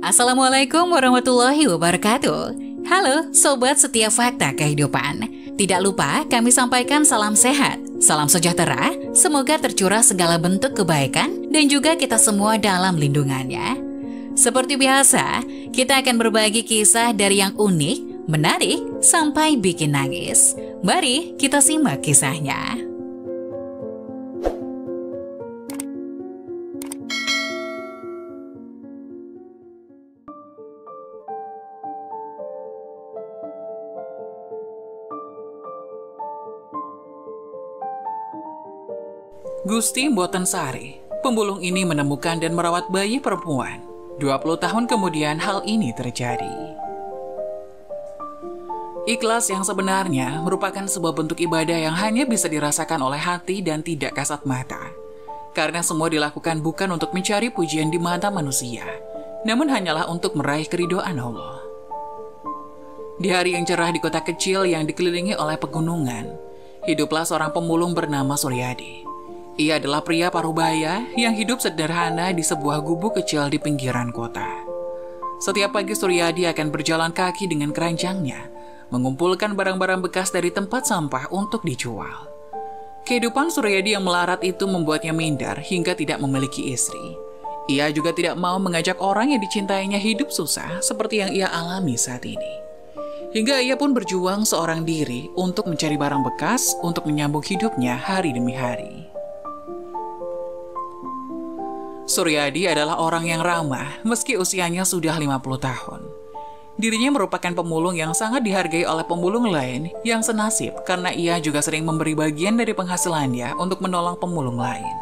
Assalamualaikum warahmatullahi wabarakatuh. Halo Sobat Setia Fakta Kehidupan. Tidak lupa kami sampaikan salam sehat, salam sejahtera, semoga tercurah segala bentuk kebaikan dan juga kita semua dalam lindungannya. Seperti biasa, kita akan berbagi kisah dari yang unik, menarik, sampai bikin nangis. Mari kita simak kisahnya. Gusti Mboten Sari, pemulung ini menemukan dan merawat bayi perempuan. 20 tahun kemudian hal ini terjadi. Ikhlas yang sebenarnya merupakan sebuah bentuk ibadah yang hanya bisa dirasakan oleh hati dan tidak kasat mata. Karena semua dilakukan bukan untuk mencari pujian di mata manusia, namun hanyalah untuk meraih keridhaan Allah. Di hari yang cerah di kota kecil yang dikelilingi oleh pegunungan, hiduplah seorang pemulung bernama Suryadi. Ia adalah pria parubaya yang hidup sederhana di sebuah gubuk kecil di pinggiran kota. Setiap pagi Suryadi akan berjalan kaki dengan keranjangnya, mengumpulkan barang-barang bekas dari tempat sampah untuk dijual. Kehidupan Suryadi yang melarat itu membuatnya minder hingga tidak memiliki istri. Ia juga tidak mau mengajak orang yang dicintainya hidup susah seperti yang ia alami saat ini. Hingga ia pun berjuang seorang diri untuk mencari barang bekas untuk menyambung hidupnya hari demi hari. Suryadi adalah orang yang ramah meski usianya sudah 50 tahun. Dirinya merupakan pemulung yang sangat dihargai oleh pemulung lain yang senasib karena ia juga sering memberi bagian dari penghasilannya untuk menolong pemulung lain.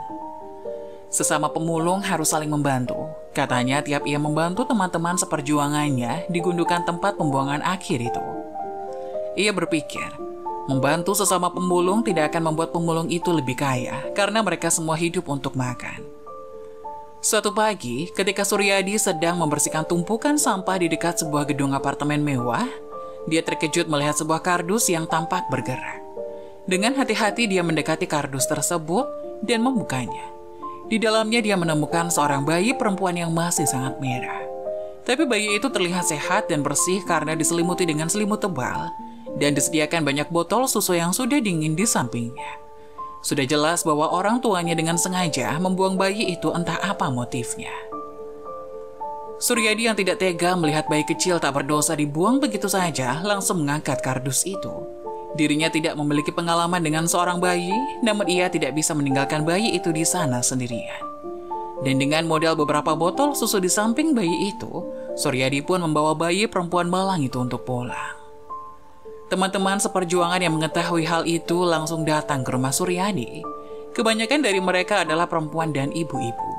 Sesama pemulung harus saling membantu. Katanya tiap ia membantu teman-teman seperjuangannya di gundukan tempat pembuangan akhir itu. Ia berpikir, membantu sesama pemulung tidak akan membuat pemulung itu lebih kaya karena mereka semua hidup untuk makan. Suatu pagi, ketika Suryadi sedang membersihkan tumpukan sampah di dekat sebuah gedung apartemen mewah, dia terkejut melihat sebuah kardus yang tampak bergerak. Dengan hati-hati dia mendekati kardus tersebut dan membukanya. Di dalamnya dia menemukan seorang bayi perempuan yang masih sangat merah. Tapi bayi itu terlihat sehat dan bersih karena diselimuti dengan selimut tebal dan disediakan banyak botol susu yang sudah dingin di sampingnya. Sudah jelas bahwa orang tuanya dengan sengaja membuang bayi itu entah apa motifnya. Suryadi yang tidak tega melihat bayi kecil tak berdosa dibuang begitu saja langsung mengangkat kardus itu. Dirinya tidak memiliki pengalaman dengan seorang bayi, namun ia tidak bisa meninggalkan bayi itu di sana sendirian. Dan dengan modal beberapa botol susu di samping bayi itu, Suryadi pun membawa bayi perempuan malang itu untuk pulang. Teman-teman seperjuangan yang mengetahui hal itu langsung datang ke rumah Suryadi. Kebanyakan dari mereka adalah perempuan dan ibu-ibu.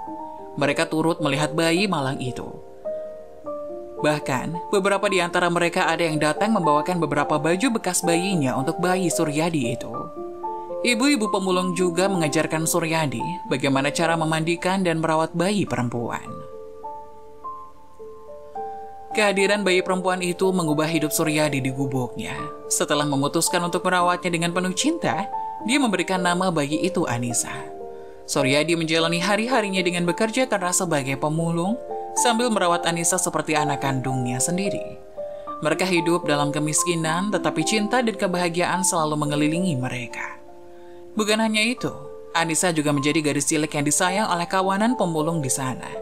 Mereka turut melihat bayi malang itu. Bahkan, beberapa di antara mereka ada yang datang membawakan beberapa baju bekas bayinya untuk bayi Suryadi itu. Ibu-ibu pemulung juga mengajarkan Suryadi bagaimana cara memandikan dan merawat bayi perempuan. Kehadiran bayi perempuan itu mengubah hidup Suryadi di gubuknya. Setelah memutuskan untuk merawatnya dengan penuh cinta, dia memberikan nama bayi itu Anissa. Suryadi menjalani hari-harinya dengan bekerja keras sebagai pemulung, sambil merawat Anissa seperti anak kandungnya sendiri. Mereka hidup dalam kemiskinan, tetapi cinta dan kebahagiaan selalu mengelilingi mereka. Bukan hanya itu, Anissa juga menjadi gadis cilik yang disayang oleh kawanan pemulung di sana.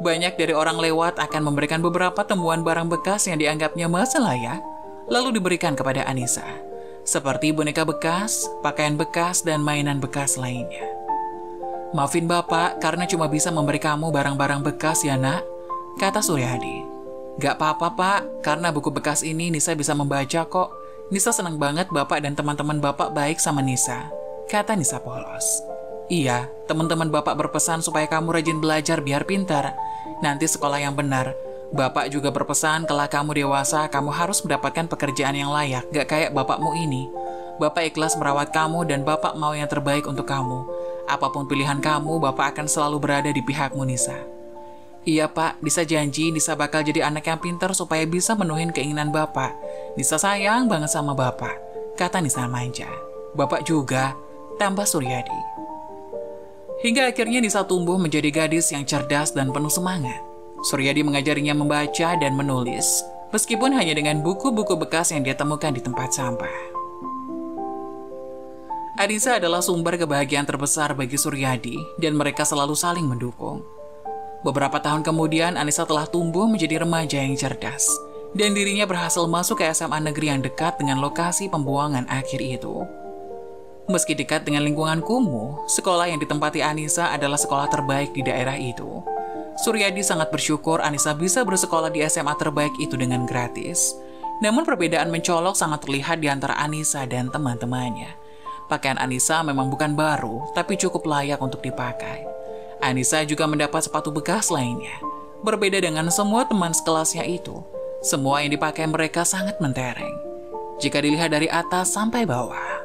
Banyak dari orang lewat akan memberikan beberapa temuan barang bekas yang dianggapnya masih layak, lalu diberikan kepada Anissa, seperti boneka bekas, pakaian bekas, dan mainan bekas lainnya. "Maafin Bapak karena cuma bisa memberi kamu barang-barang bekas ya nak," kata Suryadi. "Gak apa-apa Pak, karena buku bekas ini Nisa bisa membaca kok. Nisa senang banget Bapak dan teman-teman Bapak baik sama Nisa," kata Nisa polos. "Iya, teman-teman Bapak berpesan supaya kamu rajin belajar biar pintar. Nanti sekolah yang benar. Bapak juga berpesan kalau kamu dewasa, kamu harus mendapatkan pekerjaan yang layak, gak kayak bapakmu ini. Bapak ikhlas merawat kamu dan Bapak mau yang terbaik untuk kamu. Apapun pilihan kamu, Bapak akan selalu berada di pihakmu Nisa." "Iya Pak, Nisa janji Nisa bakal jadi anak yang pintar supaya bisa menuhin keinginan Bapak. Nisa sayang banget sama Bapak," kata Nisa manja. "Bapak juga," tambah Suryadi. Hingga akhirnya Nisa tumbuh menjadi gadis yang cerdas dan penuh semangat. Suryadi mengajarinya membaca dan menulis, meskipun hanya dengan buku-buku bekas yang dia temukan di tempat sampah. Anissa adalah sumber kebahagiaan terbesar bagi Suryadi, dan mereka selalu saling mendukung. Beberapa tahun kemudian, Anissa telah tumbuh menjadi remaja yang cerdas, dan dirinya berhasil masuk ke SMA negeri yang dekat dengan lokasi pembuangan akhir itu. Meski dekat dengan lingkungan kumuh, sekolah yang ditempati Anissa adalah sekolah terbaik di daerah itu. Suryadi sangat bersyukur Anissa bisa bersekolah di SMA terbaik itu dengan gratis. Namun perbedaan mencolok sangat terlihat di antara Anissa dan teman-temannya. Pakaian Anissa memang bukan baru, tapi cukup layak untuk dipakai. Anissa juga mendapat sepatu bekas lainnya. Berbeda dengan semua teman sekelasnya itu, semua yang dipakai mereka sangat mentereng, jika dilihat dari atas sampai bawah.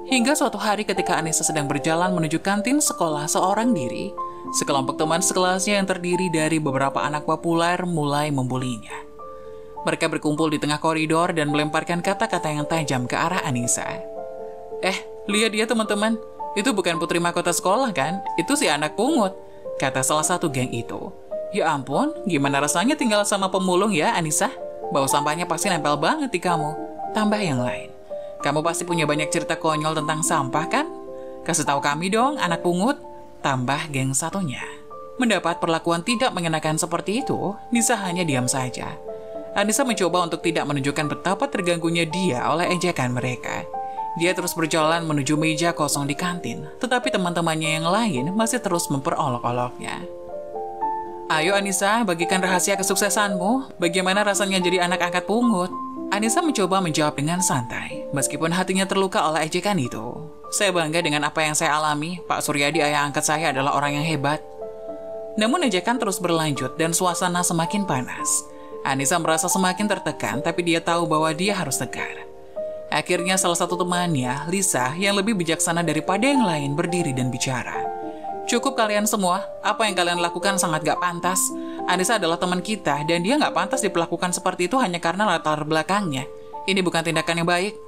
Hingga suatu hari ketika Anissa sedang berjalan menuju kantin sekolah seorang diri, sekelompok teman sekelasnya yang terdiri dari beberapa anak populer mulai membulinya. Mereka berkumpul di tengah koridor dan melemparkan kata-kata yang tajam ke arah Anissa. Lihat dia teman-teman, itu bukan putri mahkota sekolah kan? Itu si anak pungut, kata salah satu geng itu. Ya ampun, gimana rasanya tinggal sama pemulung ya Anissa? Bau sampahnya pasti nempel banget di kamu. Tambah yang lain. Kamu pasti punya banyak cerita konyol tentang sampah kan? Kasih tahu kami dong, anak pungut. Tambah geng satunya. Mendapat perlakuan tidak mengenakan seperti itu, Nisa hanya diam saja. Anissa mencoba untuk tidak menunjukkan betapa terganggunya dia oleh ejekan mereka. Dia terus berjalan menuju meja kosong di kantin, tetapi teman-temannya yang lain masih terus memperolok-oloknya. Ayo Anissa, bagikan rahasia kesuksesanmu. Bagaimana rasanya jadi anak angkat pungut? Anissa mencoba menjawab dengan santai, meskipun hatinya terluka oleh ejekan itu. Saya bangga dengan apa yang saya alami. Pak Suryadi, ayah angkat saya, adalah orang yang hebat. Namun ejekan terus berlanjut dan suasana semakin panas. Anissa merasa semakin tertekan, tapi dia tahu bahwa dia harus tegar. Akhirnya salah satu temannya, Lisa, yang lebih bijaksana daripada yang lain, berdiri dan bicara. Cukup kalian semua, apa yang kalian lakukan sangat gak pantas. Anissa adalah teman kita, dan dia gak pantas diperlakukan seperti itu hanya karena latar belakangnya. Ini bukan tindakan yang baik.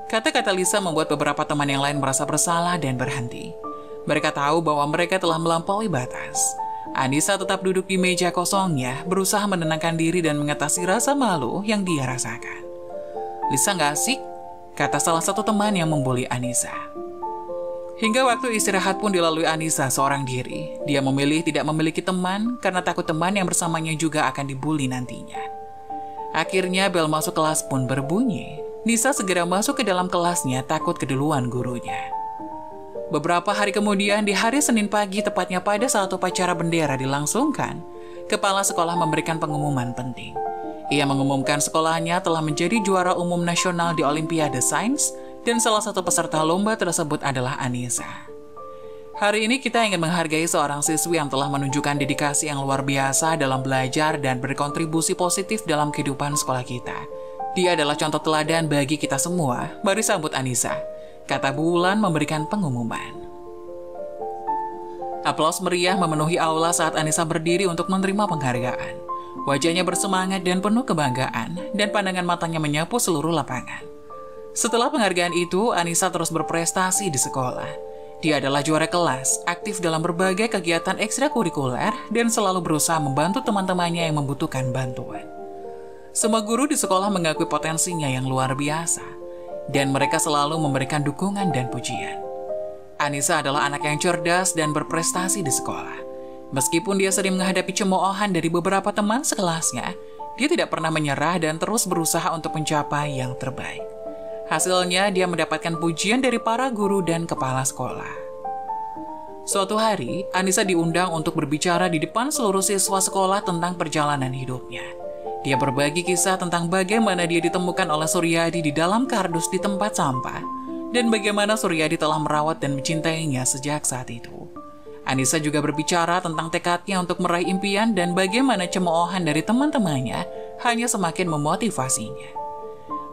Kata-kata Lisa membuat beberapa teman yang lain merasa bersalah dan berhenti. Mereka tahu bahwa mereka telah melampaui batas. Anissa tetap duduk di meja kosongnya, berusaha menenangkan diri dan mengatasi rasa malu yang dia rasakan. Lisa gak asik, kata salah satu teman yang membuli Anissa. Hingga waktu istirahat pun dilalui Anissa seorang diri. Dia memilih tidak memiliki teman karena takut teman yang bersamanya juga akan dibully nantinya. Akhirnya bel masuk kelas pun berbunyi. Nisa segera masuk ke dalam kelasnya takut keduluan gurunya. Beberapa hari kemudian di hari Senin pagi tepatnya pada saat upacara bendera dilangsungkan, kepala sekolah memberikan pengumuman penting. Ia mengumumkan sekolahnya telah menjadi juara umum nasional di Olimpiade Sains, dan salah satu peserta lomba tersebut adalah Anissa. Hari ini kita ingin menghargai seorang siswi yang telah menunjukkan dedikasi yang luar biasa dalam belajar dan berkontribusi positif dalam kehidupan sekolah kita. Dia adalah contoh teladan bagi kita semua. Mari sambut Anissa, kata Bu Wulan memberikan pengumuman. Aplaus meriah memenuhi aula saat Anissa berdiri untuk menerima penghargaan. Wajahnya bersemangat dan penuh kebanggaan, dan pandangan matanya menyapu seluruh lapangan. Setelah penghargaan itu, Anissa terus berprestasi di sekolah. Dia adalah juara kelas, aktif dalam berbagai kegiatan ekstrakurikuler, dan selalu berusaha membantu teman-temannya yang membutuhkan bantuan. Semua guru di sekolah mengakui potensinya yang luar biasa, dan mereka selalu memberikan dukungan dan pujian. Anissa adalah anak yang cerdas dan berprestasi di sekolah. Meskipun dia sering menghadapi cemoohan dari beberapa teman sekelasnya, dia tidak pernah menyerah dan terus berusaha untuk mencapai yang terbaik. Hasilnya, dia mendapatkan pujian dari para guru dan kepala sekolah. Suatu hari, Anissa diundang untuk berbicara di depan seluruh siswa sekolah tentang perjalanan hidupnya. Dia berbagi kisah tentang bagaimana dia ditemukan oleh Suryadi di dalam kardus di tempat sampah, dan bagaimana Suryadi telah merawat dan mencintainya sejak saat itu. Anissa juga berbicara tentang tekadnya untuk meraih impian dan bagaimana cemoohan dari teman-temannya hanya semakin memotivasinya.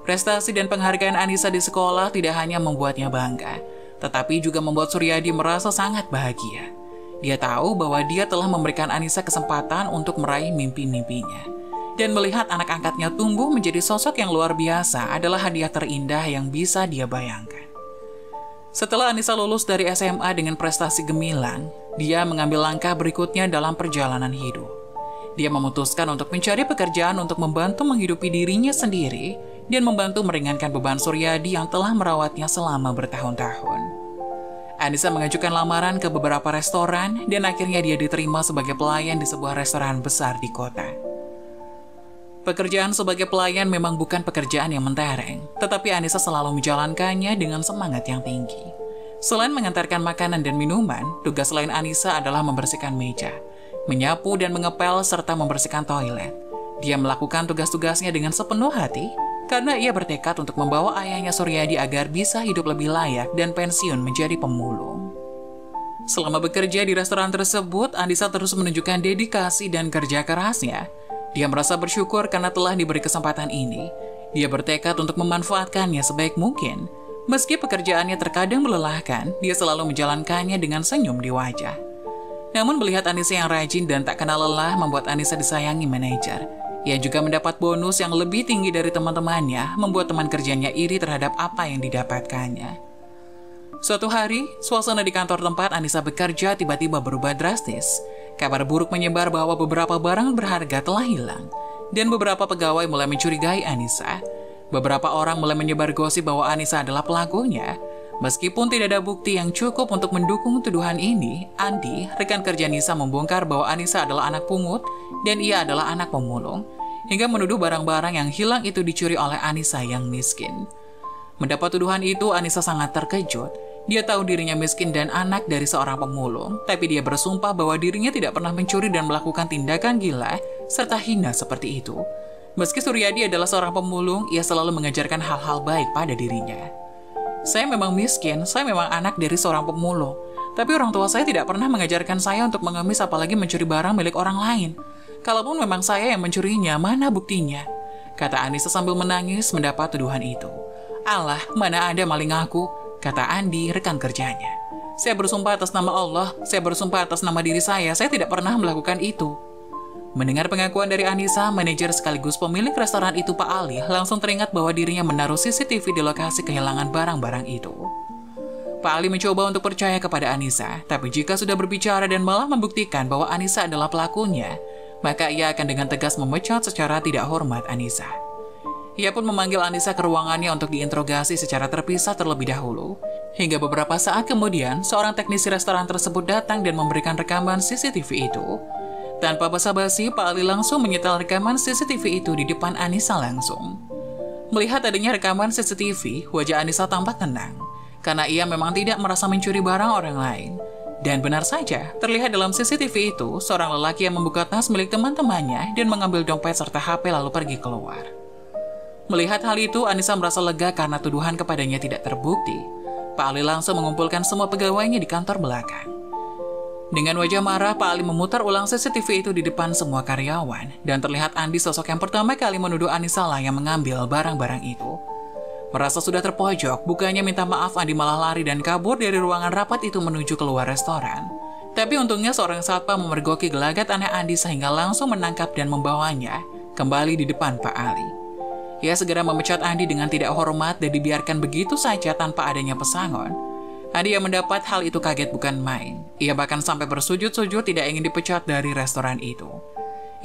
Prestasi dan penghargaan Anissa di sekolah tidak hanya membuatnya bangga, tetapi juga membuat Suryadi merasa sangat bahagia. Dia tahu bahwa dia telah memberikan Anissa kesempatan untuk meraih mimpi-mimpinya. Dan melihat anak angkatnya tumbuh menjadi sosok yang luar biasa adalah hadiah terindah yang bisa dia bayangkan. Setelah Anissa lulus dari SMA dengan prestasi gemilang, dia mengambil langkah berikutnya dalam perjalanan hidup. Dia memutuskan untuk mencari pekerjaan untuk membantu menghidupi dirinya sendiri dan membantu meringankan beban Suryadi yang telah merawatnya selama bertahun-tahun. Anissa mengajukan lamaran ke beberapa restoran dan akhirnya dia diterima sebagai pelayan di sebuah restoran besar di kota. Pekerjaan sebagai pelayan memang bukan pekerjaan yang mentereng, tetapi Anissa selalu menjalankannya dengan semangat yang tinggi. Selain mengantarkan makanan dan minuman, tugas lain Anissa adalah membersihkan meja, menyapu dan mengepel, serta membersihkan toilet. Dia melakukan tugas-tugasnya dengan sepenuh hati, karena ia bertekad untuk membawa ayahnya Suryadi agar bisa hidup lebih layak dan pensiun menjadi pemulung. Selama bekerja di restoran tersebut, Anissa terus menunjukkan dedikasi dan kerja kerasnya. Dia merasa bersyukur karena telah diberi kesempatan ini. Dia bertekad untuk memanfaatkannya sebaik mungkin. Meski pekerjaannya terkadang melelahkan, dia selalu menjalankannya dengan senyum di wajah. Namun melihat Anissa yang rajin dan tak kenal lelah membuat Anissa disayangi manajer. Ia juga mendapat bonus yang lebih tinggi dari teman-temannya, membuat teman kerjanya iri terhadap apa yang didapatkannya. Suatu hari, suasana di kantor tempat Anissa bekerja tiba-tiba berubah drastis. Kabar buruk menyebar bahwa beberapa barang berharga telah hilang, dan beberapa pegawai mulai mencurigai Anissa. Beberapa orang mulai menyebar gosip bahwa Anissa adalah pelakunya. Meskipun tidak ada bukti yang cukup untuk mendukung tuduhan ini, Andi, rekan kerja Nisa, membongkar bahwa Anissa adalah anak pungut dan ia adalah anak pemulung, hingga menuduh barang-barang yang hilang itu dicuri oleh Anissa yang miskin. Mendapat tuduhan itu, Anissa sangat terkejut. Dia tahu dirinya miskin dan anak dari seorang pemulung, tapi dia bersumpah bahwa dirinya tidak pernah mencuri dan melakukan tindakan gila serta hina seperti itu. Meski Suryadi adalah seorang pemulung, ia selalu mengajarkan hal-hal baik pada dirinya. Saya memang miskin, saya memang anak dari seorang pemulung, tapi orang tua saya tidak pernah mengajarkan saya untuk mengemis apalagi mencuri barang milik orang lain. Kalaupun memang saya yang mencurinya, mana buktinya? Kata Anissa sambil menangis mendapat tuduhan itu. Alah, mana ada maling aku? Kata Andi, rekan kerjanya. Saya bersumpah atas nama Allah, saya bersumpah atas nama diri saya tidak pernah melakukan itu. Mendengar pengakuan dari Anissa, manajer sekaligus pemilik restoran itu Pak Ali langsung teringat bahwa dirinya menaruh CCTV di lokasi kehilangan barang-barang itu. Pak Ali mencoba untuk percaya kepada Anissa, tapi jika sudah berbicara dan malah membuktikan bahwa Anissa adalah pelakunya, maka ia akan dengan tegas memecat secara tidak hormat Anissa. Ia pun memanggil Anissa ke ruangannya untuk diinterogasi secara terpisah terlebih dahulu. Hingga beberapa saat kemudian, seorang teknisi restoran tersebut datang dan memberikan rekaman CCTV itu. Tanpa basa-basi, Pak Ali langsung menyetel rekaman CCTV itu di depan Anissa langsung. Melihat adanya rekaman CCTV, wajah Anissa tampak tenang, karena ia memang tidak merasa mencuri barang orang lain. Dan benar saja, terlihat dalam CCTV itu, seorang lelaki yang membuka tas milik teman-temannya dan mengambil dompet serta HP lalu pergi keluar. Melihat hal itu, Anissa merasa lega karena tuduhan kepadanya tidak terbukti. Pak Ali langsung mengumpulkan semua pegawainya di kantor belakang. Dengan wajah marah, Pak Ali memutar ulang CCTV itu di depan semua karyawan, dan terlihat Andi, sosok yang pertama kali menuduh Anissa lah yang mengambil barang-barang itu. Merasa sudah terpojok, bukannya minta maaf, Andi malah lari dan kabur dari ruangan rapat itu menuju keluar restoran. Tapi untungnya seorang satpam memergoki gelagat aneh Andi sehingga langsung menangkap dan membawanya kembali di depan Pak Ali. Ia segera memecat Andi dengan tidak hormat dan dibiarkan begitu saja tanpa adanya pesangon. Andi yang mendapat hal itu kaget bukan main. Ia bahkan sampai bersujud-sujud tidak ingin dipecat dari restoran itu.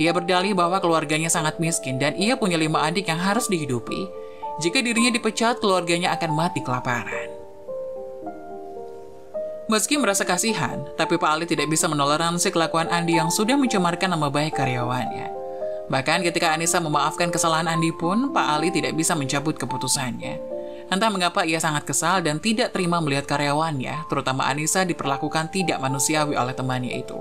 Ia berdalih bahwa keluarganya sangat miskin dan ia punya 5 adik yang harus dihidupi. Jika dirinya dipecat, keluarganya akan mati kelaparan. Meski merasa kasihan, tapi Pak Ali tidak bisa menoleransi kelakuan Andi yang sudah mencemarkan nama baik karyawannya. Bahkan ketika Anissa memaafkan kesalahan Andi pun, Pak Ali tidak bisa mencabut keputusannya. Entah mengapa ia sangat kesal dan tidak terima melihat karyawannya, terutama Anissa, diperlakukan tidak manusiawi oleh temannya itu.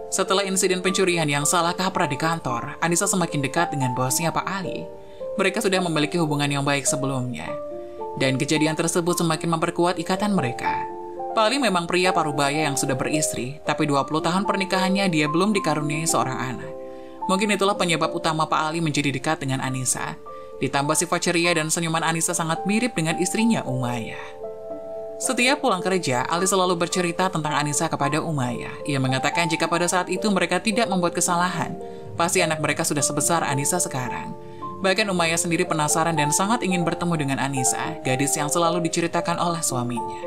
Setelah insiden pencurian yang salah kaprah di kantor, Anissa semakin dekat dengan bosnya Pak Ali. Mereka sudah memiliki hubungan yang baik sebelumnya. Dan kejadian tersebut semakin memperkuat ikatan mereka. Pak Ali memang pria parubaya yang sudah beristri, tapi 20 tahun pernikahannya dia belum dikaruniai seorang anak. Mungkin itulah penyebab utama Pak Ali menjadi dekat dengan Anissa. Ditambah sifat ceria dan senyuman Anissa sangat mirip dengan istrinya Umayyah. Setiap pulang kerja, Ali selalu bercerita tentang Anissa kepada Umayyah. Ia mengatakan jika pada saat itu mereka tidak membuat kesalahan, pasti anak mereka sudah sebesar Anissa sekarang. Bahkan Umayyah sendiri penasaran dan sangat ingin bertemu dengan Anissa, gadis yang selalu diceritakan oleh suaminya.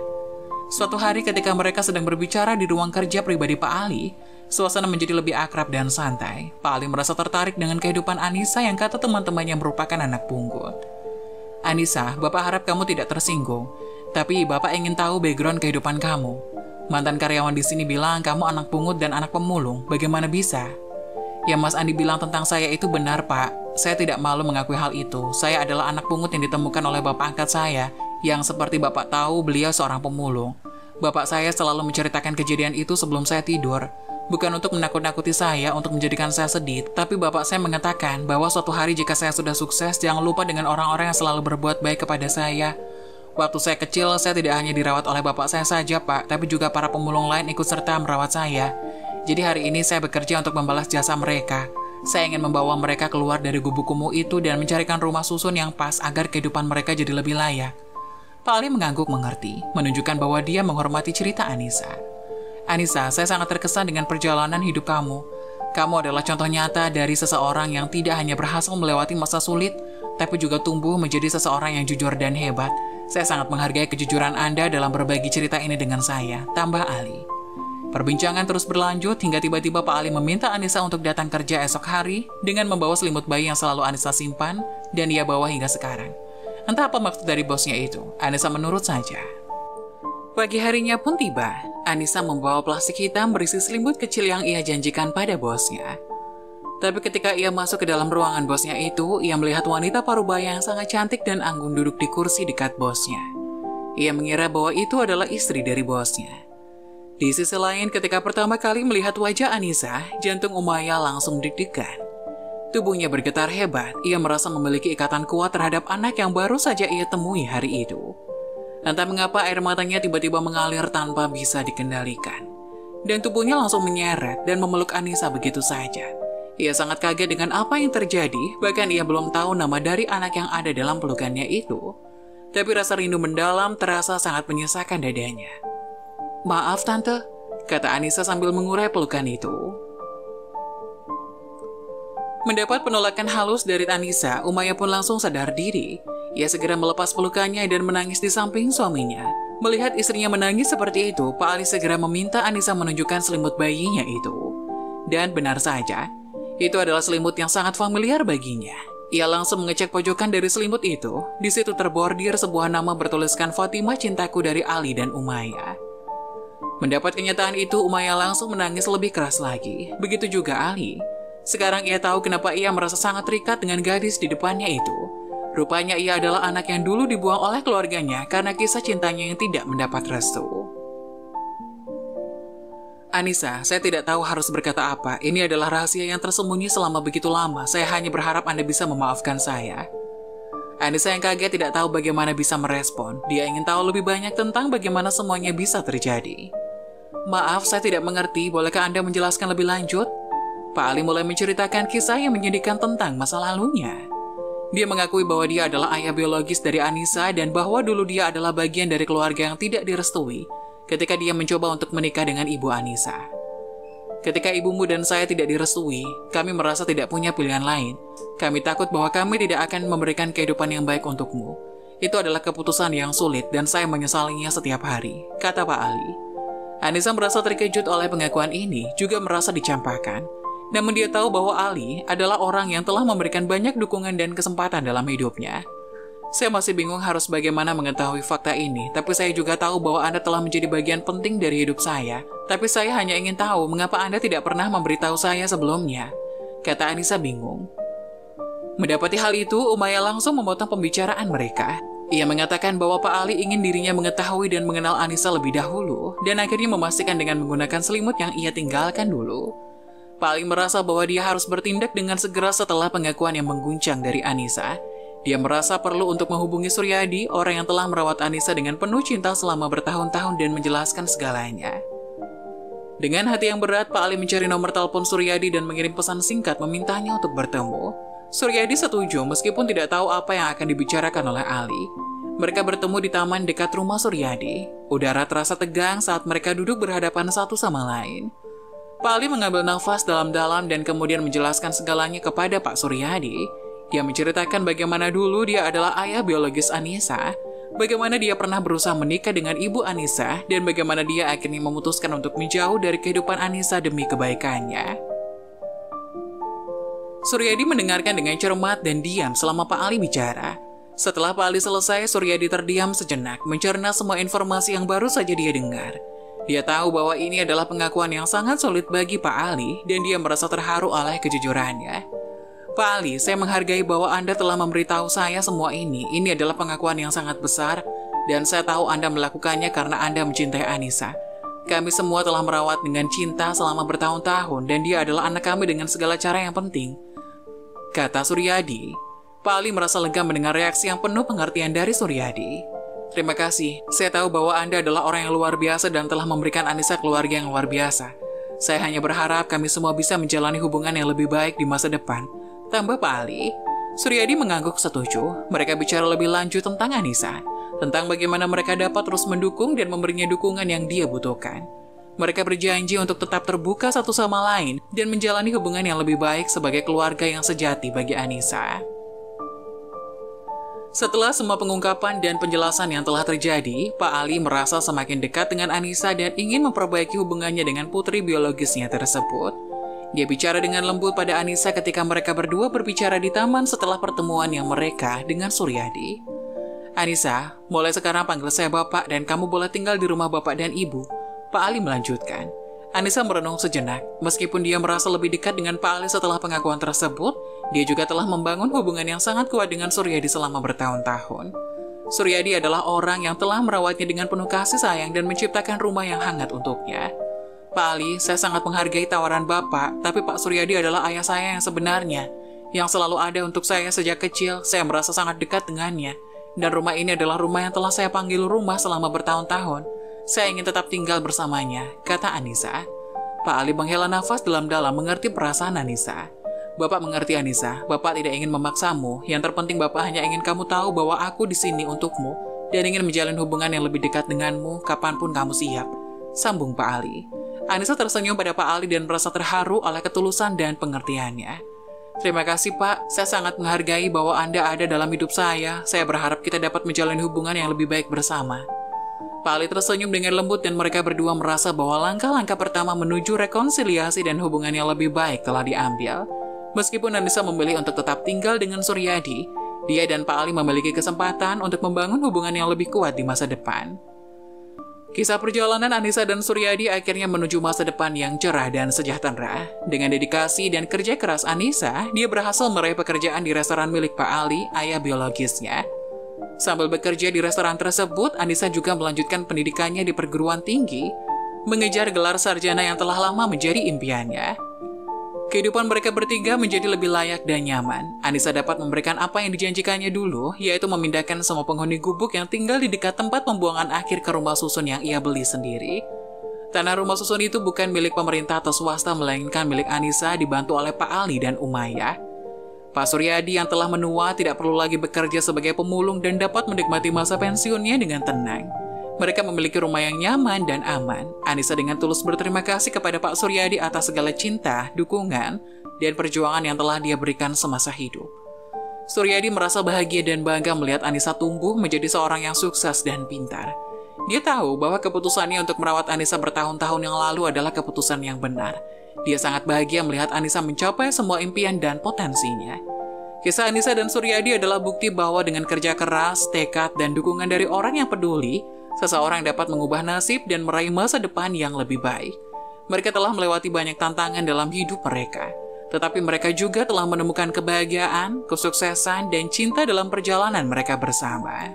Suatu hari ketika mereka sedang berbicara di ruang kerja pribadi Pak Ali, Suasana menjadi lebih akrab dan santai. Pak Ali merasa tertarik dengan kehidupan Anissa yang kata teman-temannya merupakan anak pungut. Anissa, Bapak harap kamu tidak tersinggung. Tapi Bapak ingin tahu background kehidupan kamu. Mantan karyawan di sini bilang kamu anak pungut dan anak pemulung. Bagaimana bisa? Ya Mas Andi bilang tentang saya itu benar Pak. Saya tidak malu mengakui hal itu. Saya adalah anak pungut yang ditemukan oleh bapak angkat saya, yang seperti Bapak tahu beliau seorang pemulung. Bapak saya selalu menceritakan kejadian itu sebelum saya tidur. Bukan untuk menakut-nakuti saya, untuk menjadikan saya sedih, tapi Bapak saya mengatakan bahwa suatu hari jika saya sudah sukses, jangan lupa dengan orang-orang yang selalu berbuat baik kepada saya. Waktu saya kecil, saya tidak hanya dirawat oleh Bapak saya saja Pak, tapi juga para pemulung lain ikut serta merawat saya. Jadi hari ini saya bekerja untuk membalas jasa mereka. Saya ingin membawa mereka keluar dari gubuk kumuh itu dan mencarikan rumah susun yang pas agar kehidupan mereka jadi lebih layak. Pak Ali mengangguk mengerti, menunjukkan bahwa dia menghormati cerita Anissa. Anissa, saya sangat terkesan dengan perjalanan hidup kamu. Kamu adalah contoh nyata dari seseorang yang tidak hanya berhasil melewati masa sulit, tapi juga tumbuh menjadi seseorang yang jujur dan hebat. Saya sangat menghargai kejujuran Anda dalam berbagi cerita ini dengan saya, tambah Ali. Perbincangan terus berlanjut hingga tiba-tiba Pak Ali meminta Anissa untuk datang kerja esok hari dengan membawa selimut bayi yang selalu Anissa simpan dan ia bawa hingga sekarang. Entah apa maksud dari bosnya itu, Anissa menurut saja. Pagi harinya pun tiba, Anissa membawa plastik hitam berisi selimut kecil yang ia janjikan pada bosnya. Tapi ketika ia masuk ke dalam ruangan bosnya itu, ia melihat wanita parubaya yang sangat cantik dan anggun duduk di kursi dekat bosnya. Ia mengira bahwa itu adalah istri dari bosnya. Di sisi lain, ketika pertama kali melihat wajah Anissa, jantung Umayyah langsung deg-degan. Tubuhnya bergetar hebat, ia merasa memiliki ikatan kuat terhadap anak yang baru saja ia temui hari itu. Entah mengapa air matanya tiba-tiba mengalir tanpa bisa dikendalikan. Dan tubuhnya langsung menyeret dan memeluk Anissa begitu saja. Ia sangat kaget dengan apa yang terjadi, bahkan ia belum tahu nama dari anak yang ada dalam pelukannya itu. Tapi rasa rindu mendalam terasa sangat menyesakkan dadanya. Maaf tante, kata Anissa sambil mengurai pelukan itu. Mendapat penolakan halus dari Anissa, Umayyah pun langsung sadar diri. Ia segera melepas pelukannya dan menangis di samping suaminya. Melihat istrinya menangis seperti itu, Pak Ali segera meminta Anissa menunjukkan selimut bayinya itu. Dan benar saja, itu adalah selimut yang sangat familiar baginya. Ia langsung mengecek pojokan dari selimut itu. Di situ terbordir sebuah nama bertuliskan Fatimah cintaku dari Ali dan Umayyah. Mendapat kenyataan itu, Umayyah langsung menangis lebih keras lagi. Begitu juga Ali. Sekarang ia tahu kenapa ia merasa sangat terikat dengan gadis di depannya itu. Rupanya ia adalah anak yang dulu dibuang oleh keluarganya karena kisah cintanya yang tidak mendapat restu. Anissa, saya tidak tahu harus berkata apa. Ini adalah rahasia yang tersembunyi selama begitu lama. Saya hanya berharap Anda bisa memaafkan saya. Anissa yang kaget tidak tahu bagaimana bisa merespon. Dia ingin tahu lebih banyak tentang bagaimana semuanya bisa terjadi. Maaf, saya tidak mengerti. Bolehkah Anda menjelaskan lebih lanjut? Pak Ali mulai menceritakan kisah yang menyedihkan tentang masa lalunya. Dia mengakui bahwa dia adalah ayah biologis dari Anissa dan bahwa dulu dia adalah bagian dari keluarga yang tidak direstui ketika dia mencoba untuk menikah dengan ibu Anissa. Ketika ibumu dan saya tidak direstui, kami merasa tidak punya pilihan lain. Kami takut bahwa kami tidak akan memberikan kehidupan yang baik untukmu. Itu adalah keputusan yang sulit dan saya menyesalinya setiap hari, kata Pak Ali. Anissa merasa terkejut oleh pengakuan ini, juga merasa dicampakkan. Namun dia tahu bahwa Ali adalah orang yang telah memberikan banyak dukungan dan kesempatan dalam hidupnya. Saya masih bingung harus bagaimana mengetahui fakta ini, tapi saya juga tahu bahwa Anda telah menjadi bagian penting dari hidup saya. Tapi saya hanya ingin tahu mengapa Anda tidak pernah memberitahu saya sebelumnya, kata Anissa bingung. Mendapati hal itu, Umayyah langsung memotong pembicaraan mereka. Ia mengatakan bahwa Pak Ali ingin dirinya mengetahui dan mengenal Anissa lebih dahulu, dan akhirnya memastikan dengan menggunakan selimut yang ia tinggalkan dulu. Pak Ali merasa bahwa dia harus bertindak dengan segera setelah pengakuan yang mengguncang dari Anissa. Dia merasa perlu untuk menghubungi Suryadi, orang yang telah merawat Anissa dengan penuh cinta selama bertahun-tahun dan menjelaskan segalanya. Dengan hati yang berat, Pak Ali mencari nomor telepon Suryadi dan mengirim pesan singkat memintanya untuk bertemu. Suryadi setuju meskipun tidak tahu apa yang akan dibicarakan oleh Ali. Mereka bertemu di taman dekat rumah Suryadi. Udara terasa tegang saat mereka duduk berhadapan satu sama lain. Pak Ali mengambil nafas dalam-dalam dan kemudian menjelaskan segalanya kepada Pak Suryadi. Dia menceritakan bagaimana dulu dia adalah ayah biologis Anissa, Bagaimana dia pernah berusaha menikah dengan ibu Anissa dan bagaimana dia akhirnya memutuskan untuk menjauh dari kehidupan Anissa demi kebaikannya. Suryadi mendengarkan dengan cermat dan diam selama Pak Ali bicara. Setelah Pak Ali selesai, Suryadi terdiam sejenak, mencerna semua informasi yang baru saja dia dengar. Dia tahu bahwa ini adalah pengakuan yang sangat solid bagi Pak Ali, dan dia merasa terharu oleh kejujurannya. Pak Ali, saya menghargai bahwa Anda telah memberitahu saya semua ini. Ini adalah pengakuan yang sangat besar, dan saya tahu Anda melakukannya karena Anda mencintai Anissa. Kami semua telah merawat dengan cinta selama bertahun-tahun, dan dia adalah anak kami dengan segala cara yang penting, kata Suryadi. Pak Ali merasa lega mendengar reaksi yang penuh pengertian dari Suryadi. Terima kasih, saya tahu bahwa Anda adalah orang yang luar biasa dan telah memberikan Anissa keluarga yang luar biasa. Saya hanya berharap kami semua bisa menjalani hubungan yang lebih baik di masa depan, tambah Pak Ali. Suryadi mengangguk setuju. Mereka bicara lebih lanjut tentang Anissa, tentang bagaimana mereka dapat terus mendukung dan memberinya dukungan yang dia butuhkan. Mereka berjanji untuk tetap terbuka satu sama lain dan menjalani hubungan yang lebih baik sebagai keluarga yang sejati bagi Anissa. Setelah semua pengungkapan dan penjelasan yang telah terjadi, Pak Ali merasa semakin dekat dengan Anissa dan ingin memperbaiki hubungannya dengan putri biologisnya tersebut. Dia bicara dengan lembut pada Anissa ketika mereka berdua berbicara di taman setelah pertemuan yang mereka dengan Suryadi. Anissa, mulai sekarang panggil saya Bapak dan kamu boleh tinggal di rumah Bapak dan Ibu. Pak Ali melanjutkan. Anissa merenung sejenak. Meskipun dia merasa lebih dekat dengan Pak Ali setelah pengakuan tersebut, dia juga telah membangun hubungan yang sangat kuat dengan Suryadi selama bertahun-tahun. Suryadi adalah orang yang telah merawatnya dengan penuh kasih sayang dan menciptakan rumah yang hangat untuknya. Pak Ali, saya sangat menghargai tawaran Bapak, tapi Pak Suryadi adalah ayah saya yang sebenarnya, yang selalu ada untuk saya sejak kecil. Saya merasa sangat dekat dengannya, dan rumah ini adalah rumah yang telah saya panggil rumah selama bertahun-tahun. Saya ingin tetap tinggal bersamanya, kata Anissa. Pak Ali menghela nafas dalam-dalam mengerti perasaan Anissa. Bapak mengerti Anissa, Bapak tidak ingin memaksamu. Yang terpenting Bapak hanya ingin kamu tahu bahwa aku di sini untukmu dan ingin menjalin hubungan yang lebih dekat denganmu kapanpun kamu siap, sambung Pak Ali. Anissa tersenyum pada Pak Ali dan merasa terharu oleh ketulusan dan pengertiannya. Terima kasih Pak, saya sangat menghargai bahwa Anda ada dalam hidup saya. Saya berharap kita dapat menjalin hubungan yang lebih baik bersama. Pak Ali tersenyum dengan lembut dan mereka berdua merasa bahwa langkah-langkah pertama menuju rekonsiliasi dan hubungan yang lebih baik telah diambil. Meskipun Anissa memilih untuk tetap tinggal dengan Suryadi, dia dan Pak Ali memiliki kesempatan untuk membangun hubungan yang lebih kuat di masa depan. Kisah perjalanan Anissa dan Suryadi akhirnya menuju masa depan yang cerah dan sejahtera. Dengan dedikasi dan kerja keras Anissa, dia berhasil meraih pekerjaan di restoran milik Pak Ali, ayah biologisnya. Sambil bekerja di restoran tersebut, Anissa juga melanjutkan pendidikannya di perguruan tinggi, mengejar gelar sarjana yang telah lama menjadi impiannya. Kehidupan mereka bertiga menjadi lebih layak dan nyaman. Anissa dapat memberikan apa yang dijanjikannya dulu, yaitu memindahkan semua penghuni gubuk yang tinggal di dekat tempat pembuangan akhir ke rumah susun yang ia beli sendiri. Tanah rumah susun itu bukan milik pemerintah atau swasta, melainkan milik Anissa dibantu oleh Pak Ali dan Umayyah. Pak Suryadi yang telah menua tidak perlu lagi bekerja sebagai pemulung dan dapat menikmati masa pensiunnya dengan tenang. Mereka memiliki rumah yang nyaman dan aman. Anissa dengan tulus berterima kasih kepada Pak Suryadi atas segala cinta, dukungan, dan perjuangan yang telah dia berikan semasa hidup. Suryadi merasa bahagia dan bangga melihat Anissa tumbuh menjadi seorang yang sukses dan pintar. Dia tahu bahwa keputusannya untuk merawat Anissa bertahun-tahun yang lalu adalah keputusan yang benar. Dia sangat bahagia melihat Anissa mencapai semua impian dan potensinya. Kisah Anissa dan Suryadi adalah bukti bahwa dengan kerja keras, tekad, dan dukungan dari orang yang peduli, seseorang dapat mengubah nasib dan meraih masa depan yang lebih baik. Mereka telah melewati banyak tantangan dalam hidup mereka, tetapi mereka juga telah menemukan kebahagiaan, kesuksesan, dan cinta dalam perjalanan mereka bersama.